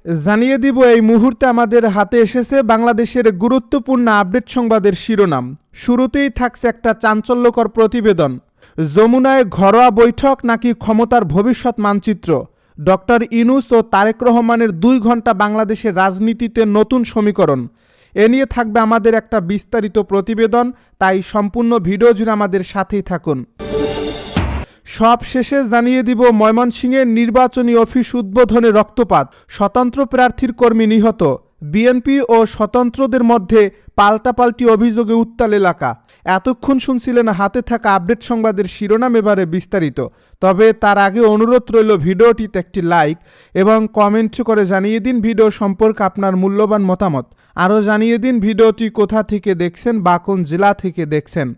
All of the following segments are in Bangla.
জানিয়ে দিব এই মুহূর্তে আমাদের হাতে এসেছে বাংলাদেশের গুরুত্বপূর্ণ আপডেট সংবাদের শিরোনাম। শুরুতেই থাকছে একটা চাঞ্চল্যকর প্রতিবেদন। যমুনায় ঘরোয়া বৈঠক নাকি ক্ষমতার ভবিষ্যৎ মানচিত্র। ডক্টর ইউনূস ও তারেক রহমানের 2 ঘন্টা বাংলাদেশের রাজনীতিতে নতুন সমীকরণ। এ নিয়ে থাকবে আমাদের একটা বিস্তারিত প্রতিবেদন, তাই সম্পূর্ণ ভিডিও জুড়ে আমাদের সাথেই থাকুন। সব শেষে জানিয়ে দিব ময়মনসিংহের নির্বাচনী অফিস উদ্বোধনে রক্তপাত, স্বতন্ত্র প্রার্থীর কর্মী নিহত, বিএনপি ও স্বতন্ত্রদের মধ্যে পাল্টাপাল্টি অভিযোগে উত্তাল এলাকা। এতক্ষণ শুনছিলেন হাতে থাকা আপডেট সংবাদের শিরোনাম, এবারে বিস্তারিত। তবে তার আগে অনুরোধ রইল ভিডিওটিতে একটি লাইক এবং কমেন্ট করে জানিয়ে দিন ভিডিও সম্পর্কে আপনার মূল্যবান মতামত। আরও জানিয়ে দিন ভিডিওটি কোথা থেকে দেখছেন বা কোন জেলা থেকে দেখছেন।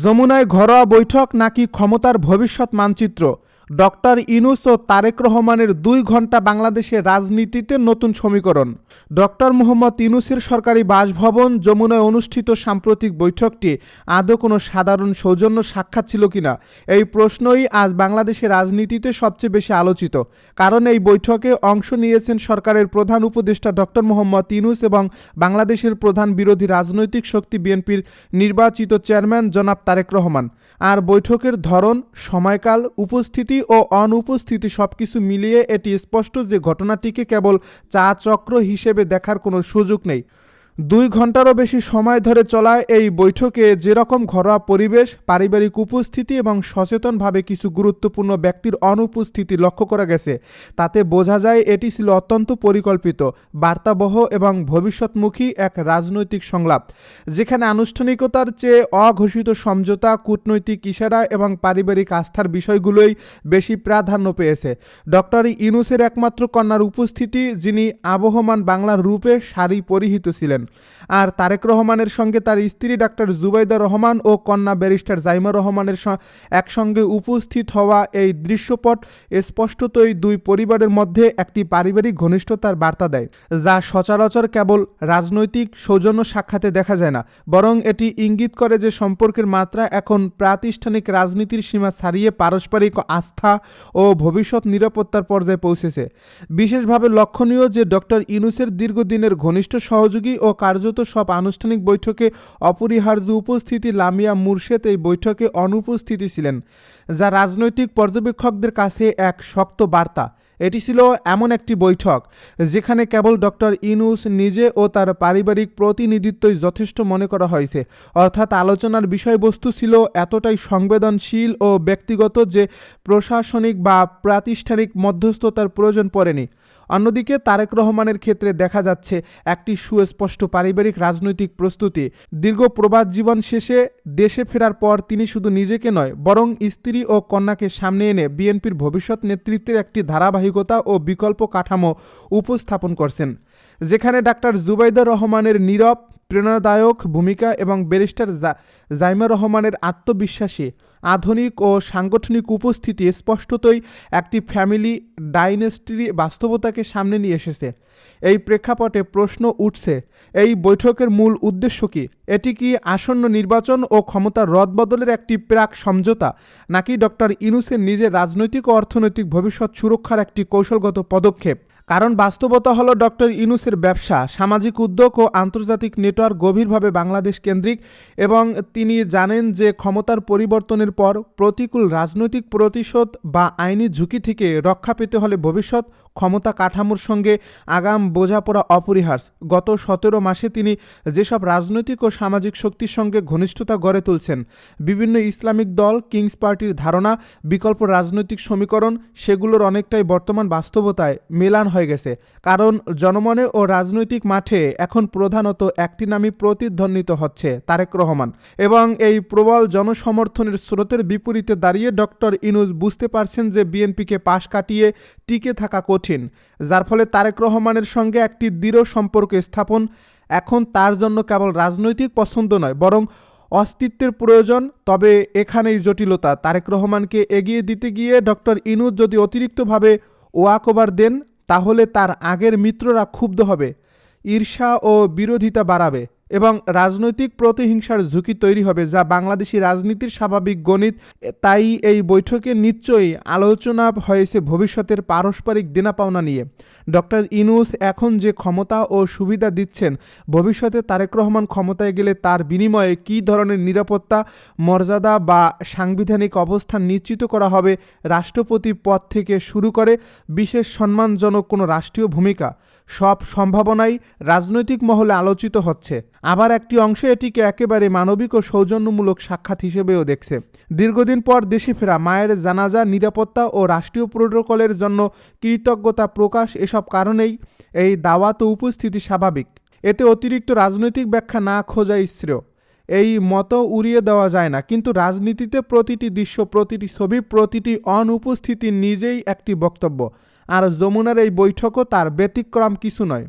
যমুনায় ঘরোয়া বৈঠক নাকি ক্ষমতার ভবিষ্যৎ মানচিত্র। ডক্টর ইউনূস ও তারেক রহমানের 2 ঘন্টা বাংলাদেশের রাজনীতিতে নতুন সমীকরণ। ডক্টর মোহাম্মদ ইউনূসের সরকারি বাসভবন যমুনায় অনুষ্ঠিত সাম্প্রতিক বৈঠকটি আদৌ কোনো সাধারণ সৌজন্য সাক্ষাৎ ছিল কিনা, এই প্রশ্নই আজ বাংলাদেশের রাজনীতিতে সবচেয়ে বেশি আলোচিত। কারণ এই বৈঠকে অংশ নিয়েছেন সরকারের প্রধান উপদেষ্টা ডক্টর মোহাম্মদ ইউনূস এবং বাংলাদেশের প্রধান বিরোধী রাজনৈতিক শক্তি বিএনপির নির্বাচিত চেয়ারম্যান জনাব তারেক রহমান। আর বৈঠকের ধরন, সময়কাল, উপস্থিতি ও অনুপস্থিতি সবকিছু মিলিয়ে এটি স্পষ্ট যে ঘটনাটিকে কেবল চা চক্র হিসেবে দেখার কোনো সুযোগ নেই। 2 ঘন্টারও বেশি সময় ধরে চলা এই বৈঠকে যেরকম ঘরোয়া পরিবেশ, পারিবারিক উপস্থিতি এবং সচেতনভাবে কিছু গুরুত্বপূর্ণ ব্যক্তির অনুপস্থিতি লক্ষ্য করা গেছে, তাতে বোঝা যায় এটি ছিল অত্যন্ত পরিকল্পিত, বার্তাবহ এবং ভবিষ্যৎমুখী এক রাজনৈতিক সংলাপ, যেখানে আনুষ্ঠানিকতার চেয়ে অঘোষিত সমঝোতা, কূটনৈতিক ইশারা এবং পারিবারিক আস্থার বিষয়গুলোই বেশি প্রাধান্য পেয়েছে। ডক্টর ইউনূসের একমাত্র কন্যার উপস্থিতি, যিনি আবহমান বাংলার রূপে শাড়ি পরিহিত ছিলেন, আর তারেক রহমানের সঙ্গে তার স্ত্রী ডাক্তার জুবাইদা রহমান ও কন্যা ব্যারিস্টার জাইমা রহমানের একসঙ্গে উপস্থিত হওয়া এই দৃশ্যপট স্পষ্টতই 2 পরিবারের মধ্যে একটি পারিবারিক ঘনিষ্ঠতার বার্তা দেয়, যা সচরাচর কেবল রাজনৈতিক সৌজন্য সাক্ষাতে দেখা যায় না, বরং এটি ইঙ্গিত করে যে সম্পর্কের মাত্রা এখন প্রাতিষ্ঠানিক রাজনীতির সীমা ছাড়িয়ে পারস্পরিক আস্থা ও ভবিষ্যৎ নিরাপত্তার পর্যায়ে পৌঁছেছে। বিশেষভাবে লক্ষণীয় যে ডক্টর ইউনূসের দীর্ঘদিনের ঘনিষ্ঠ সহযোগী ও কার্যত সব আনুষ্ঠানিক বৈঠকে অপরিহার্য উপস্থিতি লামিয়া মুর্শেদ এই বৈঠকে অনুপস্থিতি ছিলেন, যা রাজনৈতিক পর্যবেক্ষকদের কাছে এক শক্ত বার্তা। এটি ছিল এমন একটি বৈঠক যেখানে কেবল ডক্টর ইউনূস নিজে ও তার পারিবারিক প্রতিনিধিত্বই যথেষ্ট মনে করা হয়েছে, অর্থাৎ আলোচনার বিষয়বস্তু ছিল এতটাই সংবেদনশীল ও ব্যক্তিগত যে প্রশাসনিক বা প্রাতিষ্ঠানিক মধ্যস্থতার প্রয়োজন পড়েনি। অন্যদিকে তারেক রহমানের ক্ষেত্রে দেখা যাচ্ছে একটি সুস্পষ্ট পারিবারিক রাজনৈতিক প্রস্তুতি। দীর্ঘ প্রবাস জীবন শেষে দেশে ফেরার পর তিনি শুধু নিজেকে নয়, বরং স্ত্রী ও কন্যাকে সামনে এনে বিএনপির ভবিষ্যৎ নেতৃত্বের একটি ধারাবাহিকতা ও বিকল্প কাঠামো উপস্থাপন করছেন, যেখানে ডাক্তার জুবাইদা রহমানের নীরব প্রেরণাদায়ক ভূমিকা এবং ব্যারিস্টার জাইমা রহমানের আত্মবিশ্বাসী, আধুনিক ও সাংগঠনিক উপস্থিতি স্পষ্টতই একটি ফ্যামিলি ডাইনেস্টির বাস্তবতাকে সামনে নিয়ে এসেছে। এই প্রেক্ষাপটে প্রশ্ন উঠছে, এই বৈঠকের মূল উদ্দেশ্য কি? এটি কি আসন্ন নির্বাচন ও ক্ষমতার রদবদলের একটি প্রাক সমঝোতা, নাকি ডক্টর ইউনূসের নিজের রাজনৈতিক ও অর্থনৈতিক ভবিষ্যৎ সুরক্ষার একটি কৌশলগত পদক্ষেপ? কারণ বাস্তবতা হলো ডক্টর ইউনূসের ব্যবসা, সামাজিক উদ্যোগ ও আন্তর্জাতিক নেটওয়ার্ক গভীরভাবে বাংলাদেশ কেন্দ্রিক, এবং তিনি জানেন যে ক্ষমতার পরিবর্তনের পর প্রতিকূল রাজনৈতিক প্রতিশোধ বা আইনি ঝুঁকি থেকে রক্ষা পেতে হলে ভবিষ্যৎ ক্ষমতা কাঠামোর সঙ্গে আগাম বোঝাপড়া অপরিহার্য। গত 17 মাসে তিনি যেসব রাজনৈতিক ও সামাজিক শক্তির সঙ্গে ঘনিষ্ঠতা গড়ে তুলছেন, বিভিন্ন ইসলামিক দল, কিংস পার্টির ধারণা, বিকল্প রাজনৈতিক সমীকরণ, সেগুলোর অনেকটাই বর্তমান বাস্তবতায় মেলান হয়ে গেছে। কারণ জনমনে ও রাজনৈতিক মাঠে এখন প্রধানত একটি নামই প্রতিধ্বনিত হচ্ছে, তারেক রহমান। এবং এই প্রবল জনসমর্থনের স্রোতের বিপরীতে দাঁড়িয়ে ডক্টর ইউনূস বুঝতে পারছেন যে বিএনপিকে পাশ কাটিয়ে টিকে থাকা কঠিন, যার ফলে তারেক রহমানের সঙ্গে একটি দৃঢ় সম্পর্ক স্থাপন এখন তার জন্য কেবল রাজনৈতিক পছন্দ নয়, বরং অস্তিত্বের প্রয়োজন। তবে এখানেই জটিলতা, তারেক রহমানকে এগিয়ে দিতে গিয়ে ডক্টর ইউনূস যদি অতিরিক্তভাবে ওয়াকওভার দেন, তাহলে তার আগের মিত্ররা ক্ষুব্ধ হবে, ঈর্ষা ও বিরোধিতা বাড়াবে। এবং রাজনৈতিক প্রতিহিংসার ঝুঁকি তৈরি হবে, যা বাংলাদেশি রাজনীতির স্বাভাবিক গণিত। তাই এই বৈঠকে নিশ্চয়ই আলোচনা হয়েছে ভবিষ্যতের পারস্পরিক দেনা-পাওনা নিয়ে। ডক্টর ইউনূস এখন যে ক্ষমতা ও সুবিধা দিচ্ছেন, ভবিষ্যতে তারেক রহমান ক্ষমতায় গেলে তার বিনিময়ে কী ধরনের নিরাপত্তা, মর্যাদা বা সাংবিধানিক অবস্থান নিশ্চিত করা হবে, রাষ্ট্রপতি পদ থেকে শুরু করে বিশেষ সম্মানজনক কোনো রাষ্ট্রীয় ভূমিকা, সব সম্ভাবনাই রাজনৈতিক মহলে আলোচিত হচ্ছে। আবার একটি অংশ এটিকে একেবারে মানবিক ও সৌজন্যমূলক সাক্ষাৎ হিসেবেও দেখছে। দীর্ঘদিন পর দেশে ফেরা মায়ের জানাজা, নিরাপত্তা ও রাষ্ট্রীয় প্রোটোকলের জন্য কৃতজ্ঞতা প্রকাশ, এসব কারণেই এই দাওয়াত ও উপস্থিতি স্বাভাবিক। এতে অতিরিক্ত রাজনৈতিক ব্যাখ্যা না খোঁজাই শ্রেয়। এই মত উড়িয়ে দেওয়া যায় না, কিন্তু রাজনীতিতে প্রতিটি দৃশ্য, প্রতিটি ছবি, প্রতিটি অনুপস্থিতি নিজেই একটি বক্তব্য, আর যমুনার এই বৈঠকও তার ব্যতিক্রম কিছু নয়।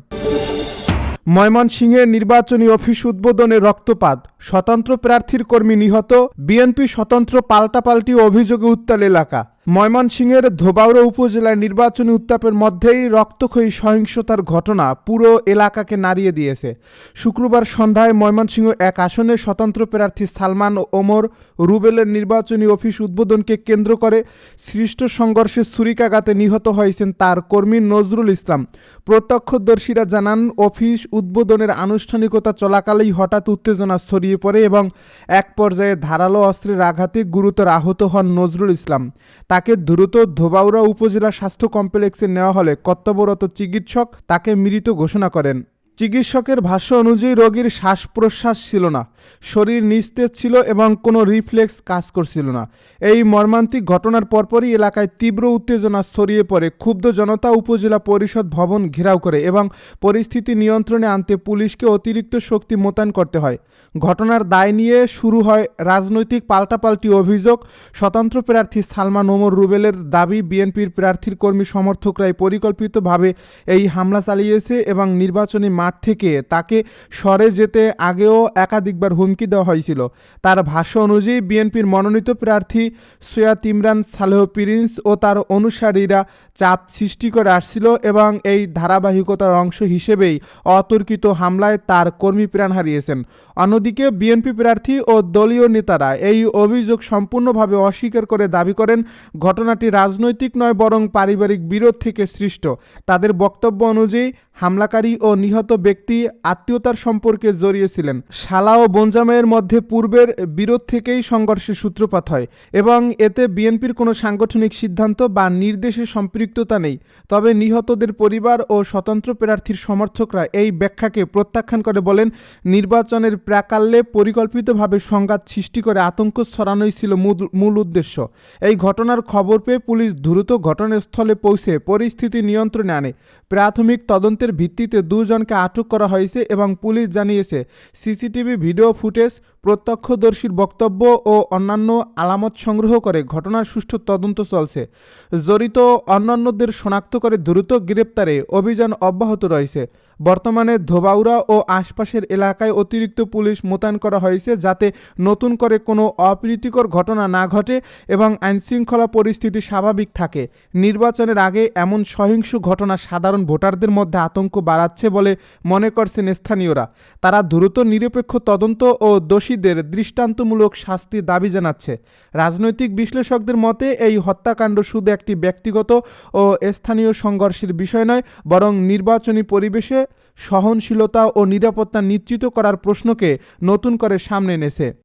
ময়মনসিংহের নির্বাচনী অফিস উদ্বোধনে রক্তপাত, স্বতন্ত্র প্রার্থীর কর্মী নিহত, বিএনপি স্বতন্ত্র পাল্টাপাল্টি অভিযোগে উত্তাল এলাকা। ময়মনসিংহের ধোবাউড়া উপজেলার নির্বাচনী উত্তাপের মধ্যেই রক্তক্ষয়ী সহিংসতার ঘটনা পুরো এলাকাকে নাড়িয়ে দিয়েছে। শুক্রবার সন্ধ্যায় ময়মনসিংহ এক আসনের স্বতন্ত্র প্রার্থী সালমান ওমর রুবেলের নির্বাচনী অফিস উদ্বোধনকে কেন্দ্র করে সৃষ্ট সংঘর্ষে ছুরিকাঘাতে নিহত হয়েছেন তার কর্মী নজরুল ইসলাম। প্রত্যক্ষদর্শীরা জানান, অফিস উদ্বোধনের আনুষ্ঠানিকতা চলাকালেই হঠাৎ উত্তেজনা ছড়িয়ে পড়ে এবং এক পর্যায়ে ধারালো অস্ত্রের আঘাতে গুরুতর আহত হন নজরুল ইসলাম। তাকে দ্রুত ধোবাউড়া উপজেলা স্বাস্থ্য কমপ্লেক্সে নেওয়া হলে কর্তব্যরত চিকিৎসক তাকে মৃত ঘোষণা করেন। চিকিৎসকের ভাষ্য অনুযায়ী রোগীর শ্বাস প্রশ্বাস ছিল না, শরীর নিস্তেজ ছিল এবং কোনো রিফ্লেক্স কাজ করছিল না। এই মর্মান্তিক ঘটনার পরপরই এলাকায় তীব্র উত্তেজনা ছড়িয়ে পড়ে। ক্ষুব্ধ জনতা উপজেলা পরিষদ ভবন ঘেরাও করে এবং পরিস্থিতি নিয়ন্ত্রণে আনতে পুলিশকে অতিরিক্ত শক্তি মোতায়েন করতে হয়। ঘটনার দায় নিয়ে শুরু হয় রাজনৈতিক পাল্টাপাল্টি অভিযোগ। স্বতন্ত্র প্রার্থী সালমান ওমর রুবেলের দাবি, বিএনপির প্রার্থীর কর্মী সমর্থকরাই পরিকল্পিতভাবে এই হামলা চালিয়েছে এবং নির্বাচনী মাঠ থেকে তাকে সরে যেতে আগেও একাধিকবার হুমকি দেওয়া হয়েছিল। তার ভাষ্য অনুযায়ী বিএনপির মনোনীত প্রার্থী সৈয়দ ইমরান সালেহ প্রিন্স ও তার অনুসারীরা চাপ সৃষ্টি করে আসছিল এবং এই ধারাবাহিকতার অংশ হিসেবেই অতর্কিত হামলায় তার কর্মী প্রাণ হারিয়েছেন। অন্যদিকে বিএনপি প্রার্থী ও দলীয় নেতারা এই অভিযোগ সম্পূর্ণভাবে অস্বীকার করে দাবি করেন, ঘটনাটি রাজনৈতিক নয় বরং পারিবারিক বিরোধ থেকে সৃষ্ট। তাদের বক্তব্য অনুযায়ী হামলাকারী ও নিহত ব্যক্তি আত্মীয়তার সম্পর্কে জড়িয়েছিলেন। শালা ও বোনজামাইয়ের মধ্যে পূর্বের বিরোধ থেকেই সংঘর্ষের সূত্রপাত হয় এবং এতে বিএনপির কোনো সাংগঠনিক সিদ্ধান্ত বা নির্দেশে সম্পৃক্ততা নেই। তবে নিহতদের পরিবার ও স্বতন্ত্র প্রার্থীর সমর্থকরা এই ব্যাখ্যাকে প্রত্যাখ্যান করে বলেন, নির্বাচনের প্রাকাল্যে পরিকল্পিতভাবে সংঘাত সৃষ্টি করে আতঙ্ক ছড়ানোই ছিল মূল উদ্দেশ্য। এই ঘটনার খবর পেয়ে পুলিশ দ্রুত ঘটনাস্থলে পৌঁছে পরিস্থিতি নিয়ন্ত্রণে আনে। প্রাথমিক তদন্তের ভিত্তিতে দুজনকে আটক করা হয়েছে এবং পুলিশ জানিয়েছে, সিসিটিভি ভিডিও ফুটেজ, প্রত্যক্ষদর্শীর বক্তব্য ও অন্যান্য আলামত সংগ্রহ করে ঘটনার সুষ্ঠু তদন্ত চলছে। জড়িত অন্যান্যদের শনাক্ত করে দ্রুত গ্রেপ্তারে অভিযান অব্যাহত রয়েছে। বর্তমানে ধোবাউড়া ও আশপাশের এলাকায় অতিরিক্ত পুলিশ মোতায়েন করা হয়েছে, যাতে নতুন করে কোনো অপ্রীতিকর ঘটনা না ঘটে এবং আইনশৃঙ্খলা পরিস্থিতি স্বাভাবিক থাকে। নির্বাচনের আগে এমন সহিংস ঘটনা সাধারণ ভোটারদের মধ্যে আতঙ্ক বাড়াচ্ছে বলে মনে করছেন স্থানীয়রা। তারা দ্রুত নিরপেক্ষ তদন্ত ও দোষীদের দৃষ্টান্তমূলক শাস্তির দাবি জানাচ্ছে। রাজনৈতিক বিশ্লেষকদের মতে এই হত্যাকাণ্ড শুধু একটি ব্যক্তিগত ও স্থানীয় সংঘর্ষের বিষয় নয়, বরং নির্বাচনী পরিবেশে সহনশীলতা ও নিরাপত্তা নিশ্চিত করার প্রশ্নকে নতুন করে সামনে এনেছে।